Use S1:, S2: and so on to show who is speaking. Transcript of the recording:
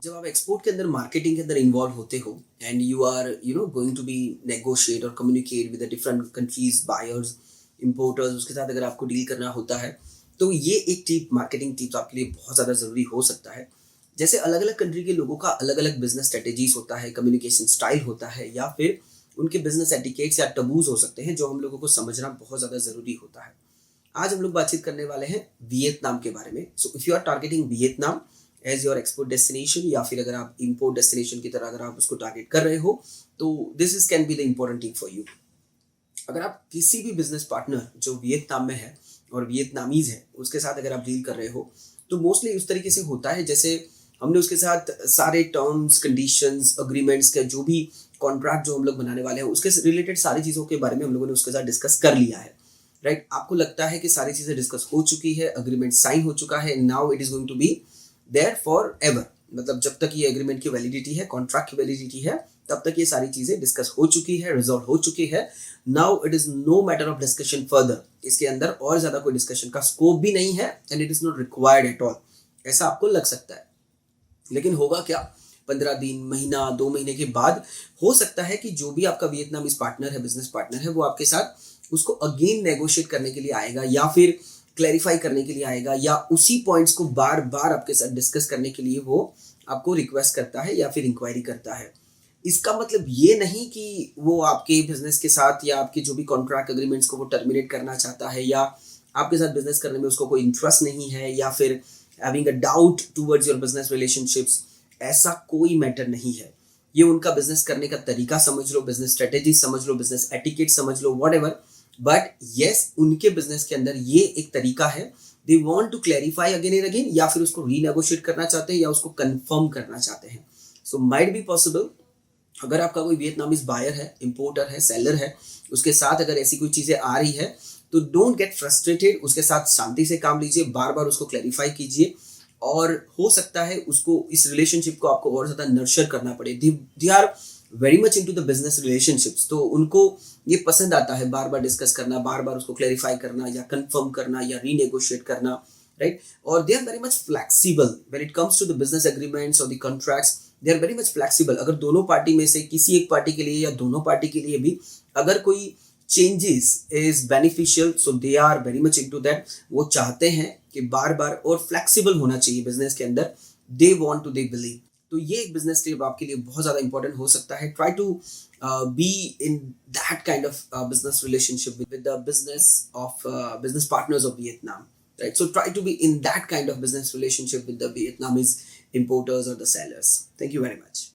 S1: जब आप एक्सपोर्ट के अंदर मार्केटिंग के अंदर इन्वॉल्व होते हो and you are going to be negotiate और communicate with different countries buyers importers, उसके साथ अगर आपको डील करना होता है तो ये एक टिप, मार्केटिंग टिप्स आपके लिए बहुत ज़्यादा ज़रूरी हो सकता है। जैसे अलग अलग कंट्री के लोगों का अलग अलग बिजनेस स्ट्रेटेजीज होता है, कम्युनिकेशन स्टाइल होता है, या फिर उनके बिजनेस एटिकेट्स या टबूज हो सकते हैं जो हम लोगों को समझना बहुत ज़्यादा ज़रूरी होता है। आज हम लोग बातचीत करने वाले हैं वियतनाम के बारे में। So if you are targeting Vietnam as your export destination, या फिर अगर आप इम्पोर्ट डेस्टिनेशन की तरह अगर आप उसको टारगेट कर रहे हो, तो this is can be the important thing for you. अगर आप किसी भी बिजनेस पार्टनर जो वियतनाम में है और वियतनामीज है उसके साथ अगर आप डील कर रहे हो, तो मोस्टली उस तरीके से होता है जैसे हमने उसके साथ सारे टर्म्स कंडीशंस अग्रीमेंट्स का जो भी कॉन्ट्रैक्ट जो हम लोग बनाने वाले हैं उसके रिलेटेड सारी चीज़ों के बारे में हम लोगों ने उसके साथ डिस्कस कर लिया है। राइट, आपको लगता है कि सारी चीज़ें डिस्कस हो चुकी है, अग्रीमेंट साइन हो चुका है, now it is going to be there forever. मतलब जब तक ये एग्रीमेंट की वैलिडिटी है, कॉन्ट्रैक्ट की वैलिडिटी है, तब तक ये सारी चीज़ें डिस्कस हो चुकी है, रिजॉल्व हो चुकी है। Now it is no matter of discussion further. इसके अंदर और ज़्यादा कोई डिस्कशन का स्कोप भी नहीं है and it is not required at all. ऐसा आपको लग सकता है, लेकिन होगा क्या? 15 दिन, महीना, 2 महीने के बाद हो सकता है कि जो भी आपका वियतनामीज पार्टनर है, बिजनेस पार्टनर है, वो आपके साथ उसको अगेन नेगोशिएट करने के लिए आएगा, या फिर क्लैरिफाई करने के लिए आएगा, या उसी पॉइंट्स को बार बार आपके साथ डिस्कस करने के लिए वो आपको रिक्वेस्ट करता है या फिर इंक्वायरी करता है। इसका मतलब ये नहीं कि वो आपके बिजनेस के साथ या आपके जो भी कॉन्ट्रैक्ट एग्रीमेंट्स को वो टर्मिनेट करना चाहता है, या आपके साथ बिजनेस करने में उसको कोई इंटरेस्ट नहीं है, या फिर having a doubt towards your business relationships. ऐसा कोई मैटर नहीं है। ये उनका बिजनेस करने का तरीका समझ लो, बिजनेस स्ट्रेटेजी समझ लो, बिजनेस एटिकेट समझ लो, व्हाटएवर। बट यस, उनके बिजनेस के अंदर ये एक तरीका है, they want to clarify again and again, या फिर उसको रीनेगोशिएट करना चाहते हैं या उसको कंफर्म करना चाहते हैं। सो माइट बी पॉसिबल, अगर आपका कोई वियतनामीज बायर है, इंपोर्टर है, सेलर है, उसके साथ अगर ऐसी कोई चीज़ें आ रही है, तो डोंट गेट फ्रस्ट्रेटेड। उसके साथ शांति से काम लीजिए, बार बार उसको क्लैरिफाई कीजिए, और हो सकता है उसको, इस रिलेशनशिप को आपको और ज़्यादा नर्चर करना पड़े। They are very much into the business relationships, तो उनको ये पसंद आता है बार बार डिस्कस करना, बार बार उसको क्लैरिफाई करना या कंफर्म करना या रीनेगोशिएट करना। राइट, और they are very much flexible when it comes to the business agreements और the contracts. They are very much flexible. अगर दोनों पार्टी में से किसी एक पार्टी के लिए या दोनों पार्टी के लिए भी अगर कोई changes is beneficial, so they are very much into that. वो चाहते हैं कि बार बार और फ्लेक्सिबल होना चाहिए बिजनेस के अंदर। They want to, they believe. तो ये एक बिजनेस टिप आपके लिए बहुत ज़्यादा इंपॉर्टेंट हो सकता है। Try to be in that kind of business relationship with the business partners of Vietnam, right? So try to be in that kind of business relationship with the Vietnamese importers or the sellers. Thank you very much.